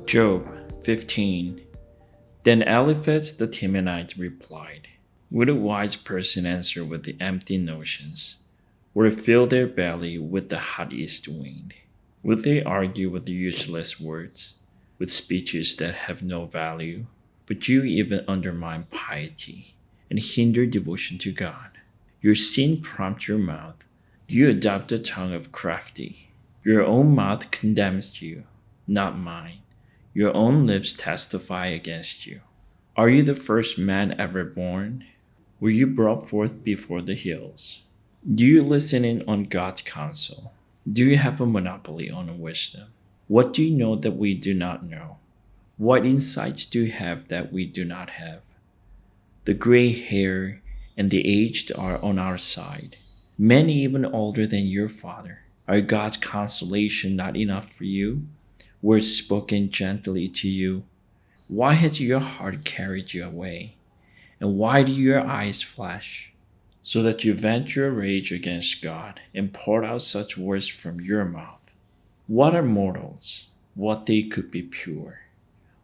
Job 15. Then Eliphaz the Temanite replied, would a wise person answer with the empty notions, or fill their belly with the hot east wind? Would they argue with useless words, with speeches that have no value? But you even undermine piety and hinder devotion to God. Your sin prompts your mouth. You adopt the tongue of crafty. Your own mouth condemns you, not mine. Your own lips testify against you. Are you the first man ever born? Were you brought forth before the hills? Do you listen in on God's counsel? Do you have a monopoly on wisdom? What do you know that we do not know? What insights do you have that we do not have? The gray hair and the aged are on our side, many even older than your father. Are God's consolation not enough for you? Words spoken gently to you. Why has your heart carried you away? And why do your eyes flash? So that you vent your rage against God and pour out such words from your mouth. What are mortals? What they could be pure.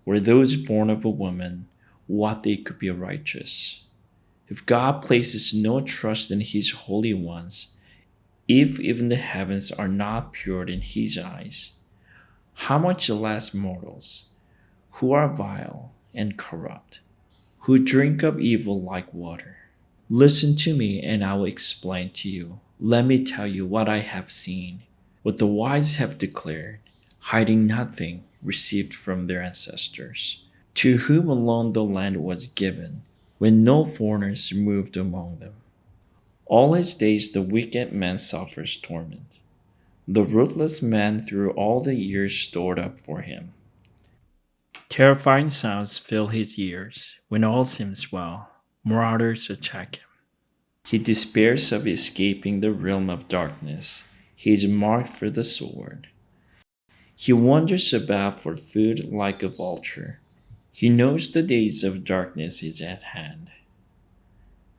Or those born of a woman, what they could be righteous. If God places no trust in his holy ones, if even the heavens are not pure in his eyes, how much less mortals, who are vile and corrupt, who drink up evil like water. Listen to me and I will explain to you. Let me tell you what I have seen, what the wise have declared, hiding nothing received from their ancestors, to whom alone the land was given, when no foreigners moved among them. All his days the wicked man suffers torment. The ruthless man through all the years stored up for him. Terrifying sounds fill his ears. When all seems well, marauders attack him. He despairs of escaping the realm of darkness. He is marked for the sword. He wanders about for food like a vulture. He knows the days of darkness is at hand.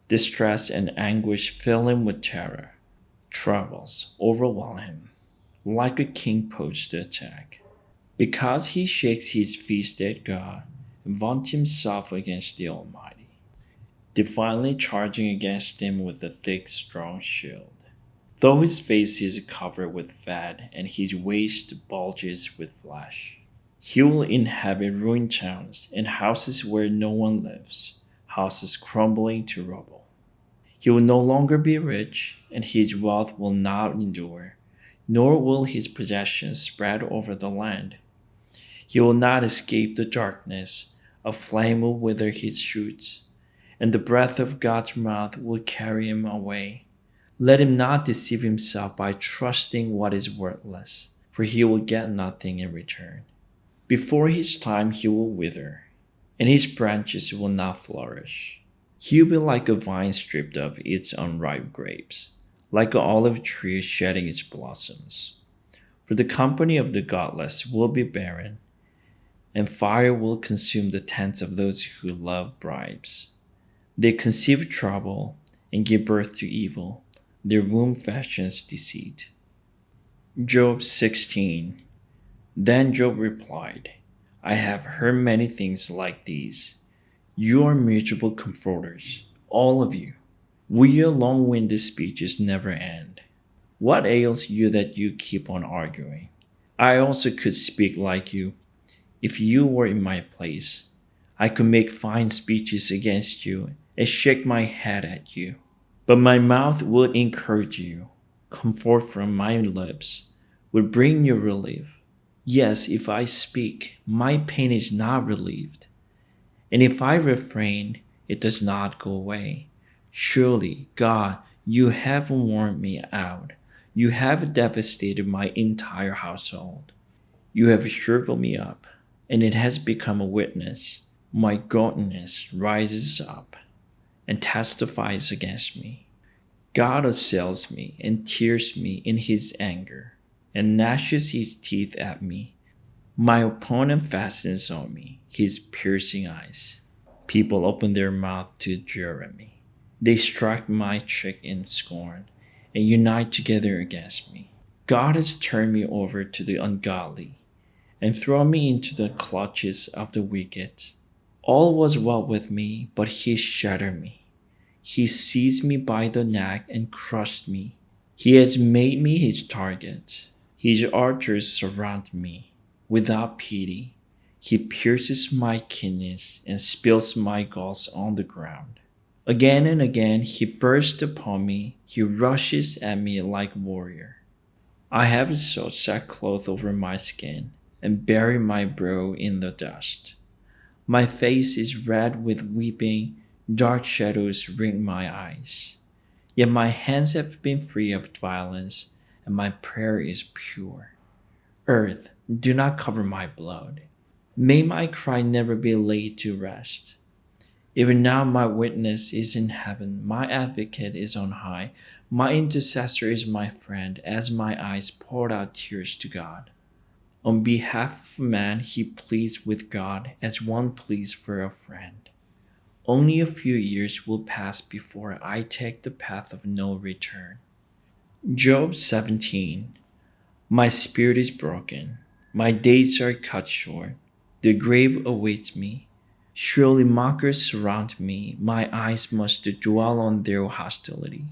Distress and anguish fill him with terror. Troubles overwhelm him, like a king poised to attack. Because he shakes his fist at God and vaunts himself against the Almighty, defiantly charging against him with a thick, strong shield. Though his face is covered with fat and his waist bulges with flesh, he will inhabit ruined towns and houses where no one lives, houses crumbling to rubble. He will no longer be rich, and his wealth will not endure, nor will his possessions spread over the land. He will not escape the darkness, a flame will wither his shoots, and the breath of God's mouth will carry him away. Let him not deceive himself by trusting what is worthless, for he will get nothing in return. Before his time he will wither, and his branches will not flourish. He will be like a vine stripped of its unripe grapes, like an olive tree shedding its blossoms. For the company of the godless will be barren, and fire will consume the tents of those who love bribes. They conceive trouble and give birth to evil. Their womb fashions deceit. Job 16. Then Job replied, I have heard many things like these. You are mutual comforters, all of you. Will your long-winded speeches never end? What ails you that you keep on arguing? I also could speak like you. If you were in my place, I could make fine speeches against you and shake my head at you. But my mouth would encourage you. Comfort from my lips would bring you relief. Yes, if I speak, my pain is not relieved. And if I refrain, it does not go away. Surely, God, you have worn me out. You have devastated my entire household. You have shriveled me up, and it has become a witness. My godliness rises up and testifies against me. God assails me and tears me in his anger and gnashes his teeth at me. My opponent fastens on me his piercing eyes. People open their mouth to jeer at me. They strike my cheek in scorn and unite together against me. God has turned me over to the ungodly and throw me into the clutches of the wicked. All was well with me, but he shattered me. He seized me by the neck and crushed me. He has made me his target. His archers surround me. Without pity, he pierces my kidneys and spills my gulls on the ground. Again and again he bursts upon me. He rushes at me like a warrior. I have sewed sackcloth over my skin and bury my brow in the dust. My face is red with weeping, dark shadows ring my eyes. Yet my hands have been free of violence, and my prayer is pure. Earth, do not cover my blood. May my cry never be laid to rest. Even now my witness is in heaven, my advocate is on high, my intercessor is my friend, as my eyes poured out tears to God. On behalf of man, he pleads with God as one pleads for a friend. Only a few years will pass before I take the path of no return. Job 17. My spirit is broken. My days are cut short. The grave awaits me. Surely mockers surround me. My eyes must dwell on their hostility.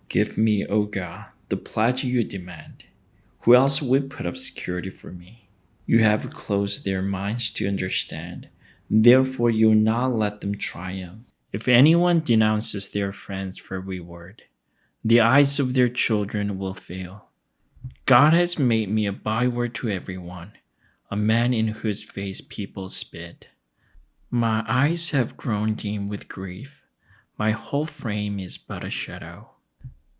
Give me, O God, the pledge you demand. Who else will put up security for me? You have closed their minds to understand. Therefore you will not let them triumph. If anyone denounces their friends for reward, the eyes of their children will fail. God has made me a byword to everyone, a man in whose face people spit. My eyes have grown dim with grief. My whole frame is but a shadow.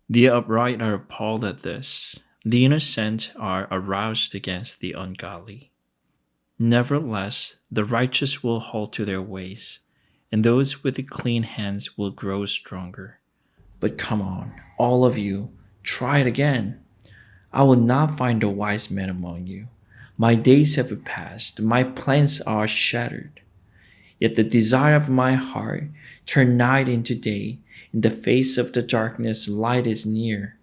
The upright are appalled at this. The innocent are aroused against the ungodly. Nevertheless, the righteous will hold to their ways, and those with clean hands will grow stronger. But come on, all of you, try it again. I will not find a wise man among you. My days have passed, my plans are shattered. Yet the desire of my heart turned night into day. In the face of the darkness, light is near.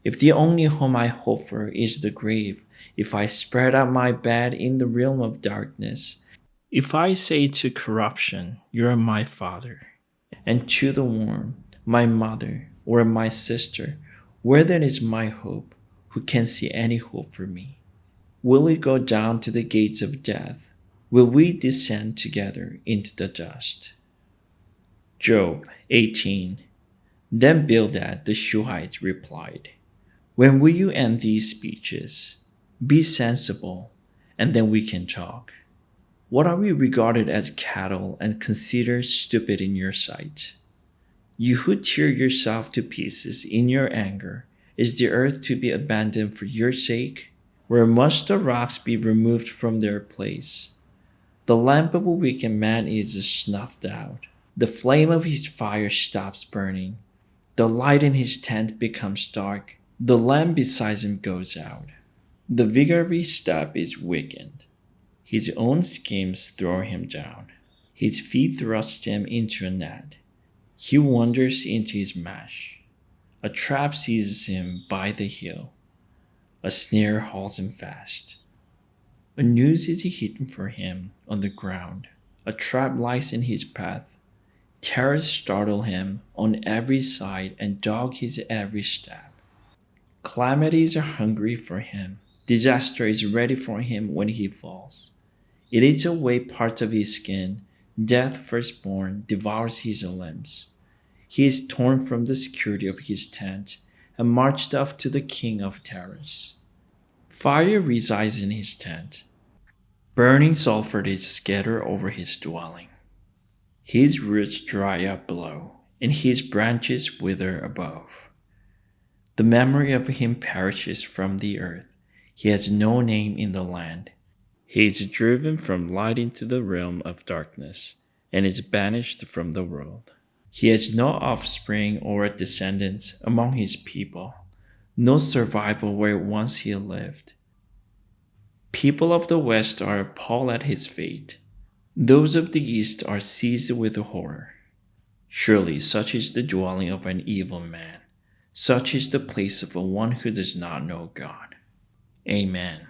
If the only home I hope for is the grave, if I spread out my bed in the realm of darkness, if I say to corruption, you are my father, and to the worm, my mother, or my sister, where then is my hope? Who can see any hope for me? Will we go down to the gates of death? Will we descend together into the dust? Job 18. Then Bildad the Shuhite replied, When will you end these speeches? Be sensible, and then we can talk. What are we regarded as cattle and considered stupid in your sight? You who tear yourself to pieces in your anger, is the earth to be abandoned for your sake? Where must the rocks be removed from their place? The lamp of a wicked man is snuffed out. The flame of his fire stops burning. The light in his tent becomes dark. The lamp beside him goes out. The vigor of his step is weakened. His own schemes throw him down. His feet thrust him into a net. He wanders into his mesh. A trap seizes him by the heel. A snare holds him fast. A noose is hidden for him on the ground. A trap lies in his path. Terrors startle him on every side and dog his every step. Calamities are hungry for him. Disaster is ready for him when he falls. It eats away parts of his skin. Death, firstborn, devours his limbs. He is torn from the security of his tent and marched off to the king of terrors. Fire resides in his tent. Burning sulfur is scattered over his dwelling. His roots dry up below, and his branches wither above. The memory of him perishes from the earth. He has no name in the land. He is driven from light into the realm of darkness, and is banished from the world. He has no offspring or descendants among his people, no survival where once he lived. People of the West are appalled at his fate. Those of the East are seized with horror. Surely such is the dwelling of an evil man. Such is the place of one who does not know God. Amen.